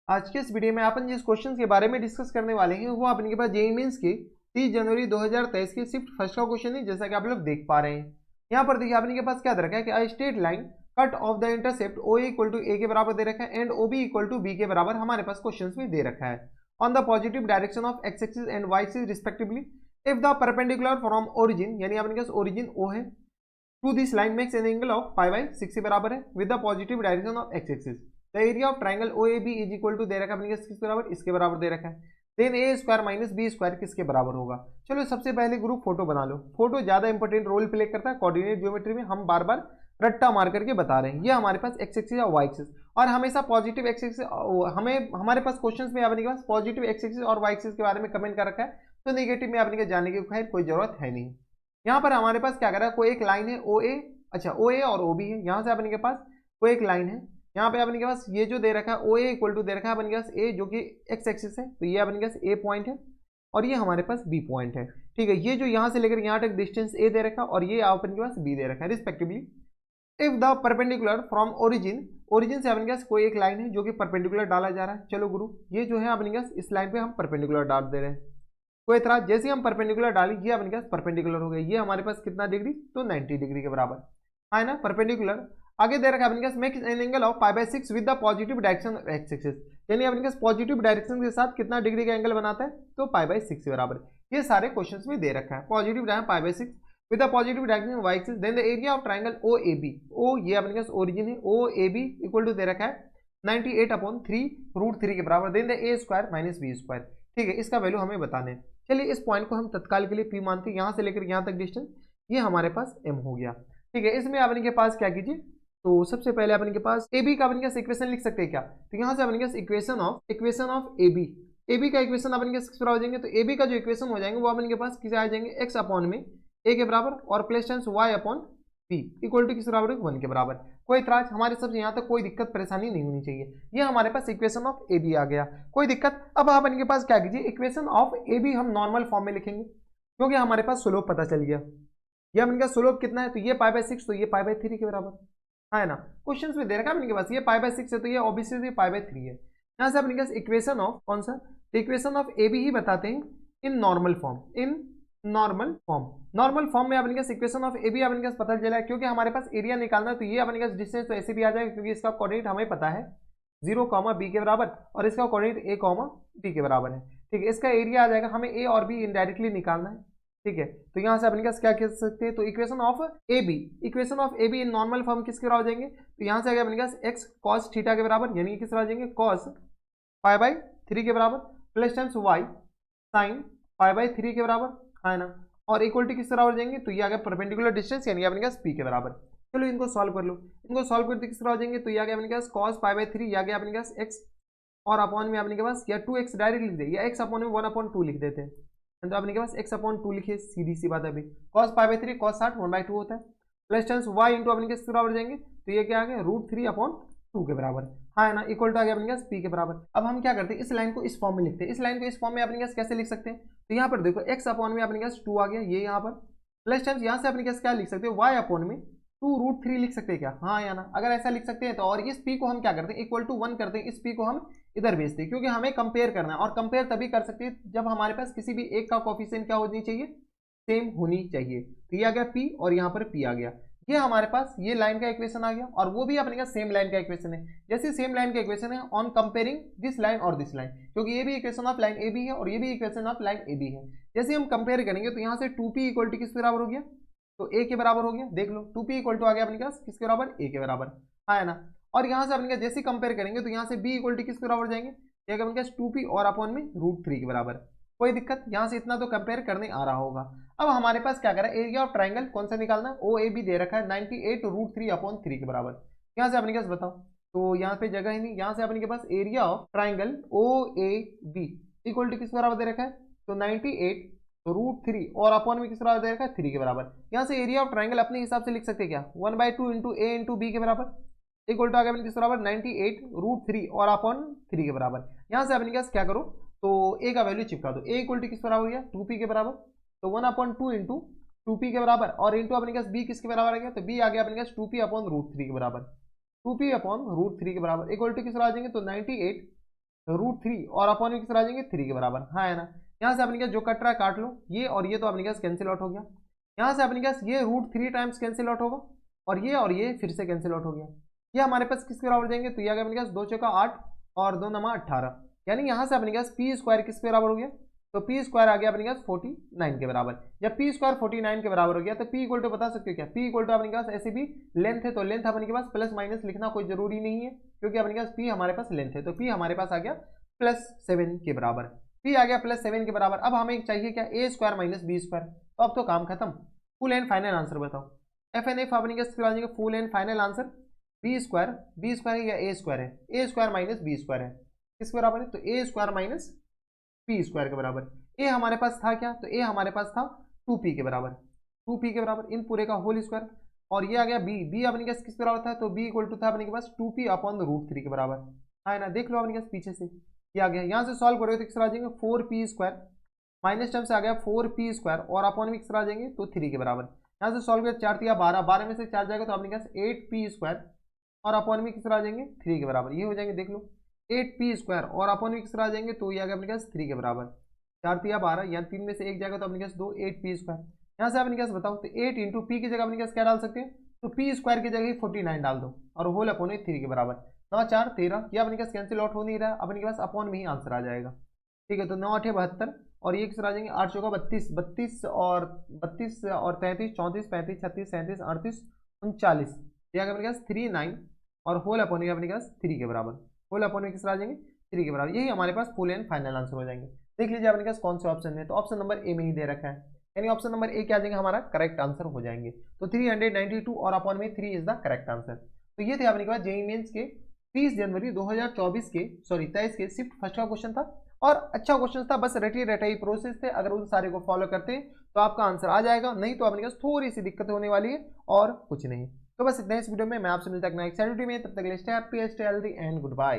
आज के इस वीडियो में अपन जिस क्वेश्चन के बारे में डिस्कस करने वाले हैं वो अपने के पास जेईई मेंस की 30 जनवरी 2023 की शिफ्ट फर्स्ट का क्वेश्चन है, जैसा कि आप लोग देख पा रहे हैं। यहाँ पर देखिए अपने के पास क्या दे रखा है कि straight line cut off the intercept O equal to A के बराबर दे रखा है and O B equal to B के बराबर हमारे पास क्वेश्चन में दे रखा है on the positive direction of X axis and Y axis respectively if the perpendicular from origin, यानी अपने पास ओरिजिन ओ है, to this line makes an angle of pi by 6 के बराबर है with the positive direction of X axis. The area of triangle O A B is equal to दे रखा है अपने किसके बराबर, इसके बराबर दे रखा है। देन ए स्क्वायर माइनस बी स्क्वायर किसके बराबर होगा। चलो सबसे पहले ग्रुप फोटो बना लो। फोटो ज्यादा इंपॉर्टेंट रोल प्ले करता है कोऑर्डिनेट ज्योमेट्री में, हम बार बार रट्टा मार करके बता रहे हैं। ये हमारे पास एक्स एक्सिस और वाई एक्सिस, और हमेशा पॉजिटिव एक्स एक्सिस, हमें हमारे पास क्वेश्चंस में अपने के पास पॉजिटिव एक्स एक्सिस और वाई एक्सिस के बारे में कमेंट कर रखा है, तो नेगेटिव में अपने के जाने की खैर कोई जरूरत है नहीं। यहाँ पर हमारे पास क्या कर रहा है, कोई एक लाइन है ओ ए, अच्छा ओ ए और ओ बी है, यहाँ से अपने के पास कोई एक लाइन है, यहाँ पे अपने के पास ये जो दे रखा है ओ ए इक्वल टू दे रखा है अपने के पास ए जो कि एक्स एक्सिस है, तो ये अपने के पास ए पॉइंट है और ये हमारे पास बी पॉइंट है। ठीक है, ये जो यहाँ से लेकर यहाँ तक डिस्टेंस ए दे रखा है और ये अपने के पास बी दे रखा है respectively. If the perpendicular from origin, origin से अपने के पास कोई एक लाइन है जो कि परपेंडिकुलर डाला जा रहा है। चलो गुरु, ये जो है अपने के पास इस लाइन पे हम परपेंडिकुलर डाल दे रहे हैं, कोई इतराज। जैसे हम परपेंडिकुलर डाली ये अपने पास परपेंडिकुलर हो गया, ये हमारे पास कितना डिग्री, तो 90 डिग्री के बराबर है ना परपेंडिकुलर। आगे दे रखा है अपने पास makes an angle of pi by 6 with the positive direction of X axis, यानी अपने पास पॉजिटिव डायरेक्शन के साथ कितना डिग्री का एंगल बनाता है, तो पाई बाई 6 के बराबर। ये सारे क्वेश्चंस में दे रखा है positive direction pi by 6 with the positive direction Y axis. Then the area of triangle O A B, O ये अपने पास ओरिजिन है, O A B equal to दे रखा है 98/3 √3 के बराबर। Then the A square minus B square. ठीक है, इसका वैल्यू हमें बताने हैं। चलिए इस पॉइंट को हम तत्काल के लिए पी मानते हैं, यहाँ से लेकर यहाँ तक डिस्टेंस ये हमारे पास एम हो गया। ठीक है, इसमें अपने के पास क्या कीजिए, तो सबसे पहले अपने के पास ए बी का अपने के इक्वेशन लिख सकते हैं क्या, तो यहाँ से अपने के इक्वेशन ऑफ ए बी का इक्वेशन अपने के किस तरह हो जाएंगे, तो ए बी का जो इक्वेशन हो जाएंगे वो अपने के पास किसे आ जाएंगे, एक्स अपॉन में ए के बराबर और plus tens y upon p equal to किस बराबर, 1 के बराबर। कोई इतराज, हमारे सबसे यहाँ तक कोई दिक्कत परेशानी नहीं होनी चाहिए। ये हमारे पास इक्वेशन ऑफ ए बी आ गया, कोई दिक्कत। अब आप इनके पास क्या कीजिए, इक्वेशन ऑफ ए बी हम नॉर्मल फॉर्म में लिखेंगे क्योंकि हमारे पास स्लोप पता चल गया। ये हम इनका स्लोप कितना है, तो ये पाई बाई 6, तो ये पाई बाई 3 के बराबर है ना। क्वेश्चन में दे रखा है इनके पास ये पाई बाई 6 है, तो ये ऑब्वियसली पाई बाई 3 है। यहाँ से अपने पास इक्वेशन ऑफ कौन सा, इक्वेशन ऑफ ए बी ही बताते हैं in normal form, in normal form में अपने पास इक्वेशन ऑफ ए बी अपने पास पता चला है, क्योंकि हमारे पास एरिया निकालना है, तो ये अपने पास डिस्टेंस तो ऐसे भी आ जाएगा क्योंकि इसका कोऑर्डिनेट हमें पता है 0, बी के बराबर और इसका कोऑर्डिनेट ए, बी के बराबर है। ठीक है, इसका एरिया आ जाएगा, हमें ए और बी इनडायरेक्टली निकालना है। ठीक है, तो यहाँ से अपने पास क्या कह सकते हैं, तो equation of A be in normal form किसके बराबर हो जाएंगे, तो यहाँ से आगे अपने पास एक्स कॉस थीटा के बराबर, यानी किस तरह हो जाएंगे कॉस पाई बाई 3 के बराबर plus tens y sine pi by 3 के बराबर है ना, और इक्वल टू किस बराबर जाएंगे, तो ये आ गया परपेंडिकुलर डिस्टेंस यानी अपने पास पी के बराबर। चलो इनको सॉल्व कर लो, इनको सॉल्व करते किस तरह हो जाएंगे, तो ये आ गया अपने पास कॉस पाई बाई 3, आ गया अपने पास एक्स और अपॉन में अपने के पास या 2x डायरेक्ट लिख दे या x अपॉन में 1/2 लिख देते हैं, तो अपने के पास x/2 लिखिए, सीधी सी बात है अभी। cos पाई बाई 3 cos 60 1/2 होता है, प्लस टेंस y इंटू अपने के बराबर जाएंगे, तो ये क्या आ गया √3/2 के बराबर है ना, इक्वल टू आ गया अपने पास p के बराबर। अब हम क्या करते हैं, इस लाइन को इस फॉर्म में लिखते हैं। इस लाइन को इस फॉर्म में अपने पास कैसे लिख सकते हैं, तो यहाँ पर देखो x अपॉन में अपने पास 2 आ गया, ये यहाँ पर प्लस टेंस यहाँ से अपने पास क्या लिख सकते हैं, y अपॉन में 2√3 लिख सकते हैं क्या, हाँ या ना। अगर ऐसा लिख सकते हैं तो, और इस p को हम क्या करते हैं इक्वल टू 1 करते हैं, इस p को हम इधर भेजते हैं क्योंकि हमें कंपेयर करना है, और कंपेयर तभी कर सकते हैं जब हमारे पास किसी भी एक का कोफिशिएंट क्या होनी चाहिए, सेम होनी चाहिए। तो ये आ गया p और यहाँ पर p आ गया, ये हमारे पास ये लाइन का इक्वेशन आ गया, और वो भी अपने का सेम लाइन का इक्वेशन है। जैसे सेम लाइन का इक्वेशन है ऑन कंपेयरिंग दिस लाइन और दिस लाइन, क्योंकि ये भी equation of line a b है और ये भी equation of line a b है। जैसे हम कंपेयर करेंगे तो यहाँ से 2p इक्वल टू किस बराबर हो गया, तो a के बराबर हो गया, देख लो 2p इक्वल टू आ गया अपने पास किसके बराबर, a के बराबर है ना। और यहाँ से अपने जैसे कंपेयर करेंगे तो यहाँ से b इक्वल टू किसके बराबर जाएंगे, अपने पास 2p और अपॉन में √3 के बराबर। कोई दिक्कत, यहाँ से इतना तो कंपेयर करने आ रहा होगा। अब हमारे पास क्या करा, एरिया ऑफ ट्राइंगल कौन सा निकालना है, ओ ए बी दे रखा है 98√3/3 के बराबर। यहाँ से अपने पास बताओ, तो यहाँ पे जगह ही नहीं, यहाँ से अपने के पास area of triangle O A B equal to किस बराबर दे रखा है, तो 98√3 और अपॉन में किस बराबर दे रखा है 3 के बराबर। यहाँ से एरिया ऑफ ट्राइंगल अपने हिसाब से लिख सकते हैं क्या, 1/2 इंटू ए इंटू बी के बराबर इक्वल टू आ गया किस बराबर 98√3 और अपॉन 3 के बराबर। यहाँ से अपने पास क्या करो, तो a का वैल्यू चिपका दो, a इक्वल टू किस बराबर हो गया 2p के बराबर, तो 1/2 इंटू 2p के बराबर और इंटू अपने पास b किसके बराबर आ गया, तो b आ गया अपने पास 2p/√3 के बराबर, 2p/√3 के बराबर इक्वल टू किस बराबर आ जाएंगे, तो √3 और अपॉन में किस तरह आ जाएंगे 3 के बराबर, हाँ है ना। यहाँ से अपने पास जो कट रहा है काट लो, ये और ये तो अपने पास कैंसिल आउट हो गया। यहाँ से अपने पास ये √3 टाइम्स कैंसिल आउट होगा और ये फिर से कैंसिल आउट हो गया। ये हमारे पास किसके बराबर जाएंगे, तो ये आ गया अपने पास 2 चौका 8 और 2 नमा 18, यानी यहाँ से अपने पास पी स्क्वायर किसके बराबर हो गया, तो पी स्क्वायर आ गया अपने पास 49 के बराबर। जब पी स्क्वायर 49 के बराबर हो गया तो पी इक्वल टू बता सकते हो क्या, पी इक्वल टू अपने पास ऐसे भी लेंथ है तो लेंथ अपने के पास प्लस माइनस लिखना कोई जरूरी नहीं है, क्योंकि अपने पास पी हमारे पास लेंथ है, तो पी हमारे पास आ गया +7 के बराबर। पी आ गया +7 के बराबर। अब हमें चाहिए क्या, a square minus B square, तो अब तो काम खत्म। फुल एंड फाइनल आंसर बताओ, एफ एन एफ अपने के full and final answer b square है या ए स्क्वायर है, a square minus B square है, किसके बराबर है, तो a square minus p square के बराबर। ए हमारे पास था क्या, तो ए हमारे पास था 2p के बराबर, 2p के बराबर इन पूरे का होल स्क्वायर। और ये आ गया बी, बी अपने के किस बराबर था, तो बी इक्वल टू था अपने के पास 2p अपॉन √3 के बराबर, है ना। देख लो अपने के पीछे से ये आ गया, यहाँ से सॉल्व करोगे तो किस तरह आ जाएंगे 4p स्क्वायर, माइनस टर्म से आ गया 4p स्क्वायर और अपॉन में किस तरह आ जाएंगे, तो 3 के बराबर। यहाँ से सॉल्व कर 4 3 12, 12 में से 4 जाएगा तो अपने पास 8p स्क्वायर और अपॉन में किस तरह आ जाएंगे 3 के बराबर, ये हो जाएंगे देख लो 8p स्क्वायर और अपॉन में किस तरह आ जाएंगे, तो ये आ गया अपने पास 3 के बराबर। 4 3 12, यहाँ 3 में से 1 जाएगा तो अपने पास 2 8p स्क्वायर। यहाँ से अपने पास बताओ तो 8 इंटू पी की जगह अपने पास क्या डाल सकते हैं, तो p स्क्वायर की जगह 49 डाल दो और होल अपॉन में 3 के बराबर। 9 4 13, यह अपने पास कैंसिल आउट हो नहीं रहा, अपने पास अपॉन में ही आंसर आ जाएगा। ठीक है, तो 9 8 72 और ये किस आ जाएंगे 8 चौका 32, 32 और 33 34 35 36 37 38 39, ये अपने पास 39 और होल अपॉन में अपने पास 3 के बराबर, होल अपॉन में किस आ जाएंगे 3 के बराबर। यही हमारे पास फुल एंड फाइनल आंसर हो जाएंगे। देख लीजिए अपने पास कौन से ऑप्शन है, तो ऑप्शन नंबर ए में ही दे रखा है, यानी ऑप्शन नंबर ए क्या आ जाएगा हमारा करेक्ट आंसर हो जाएंगे। तो 392 और अपॉन में 3 इज द करेक्ट आंसर। तो ये थे अपने के पास जेईई मेंस के 30 जनवरी 2024 के 23 के शिफ्ट फर्स्ट का क्वेश्चन था, और अच्छा क्वेश्चन था, बस रटी रटाई प्रोसेस थे, अगर उन सारे को फॉलो करते हैं तो आपका आंसर आ जाएगा, नहीं तो अपने पास थोड़ी सी दिक्कत होने वाली है और कुछ नहीं। तो बस इतना इस वीडियो में, मैं आपसे मिलता है नेक्स्ट वीडियो में, तब तक stay happy stay healthy and good bye.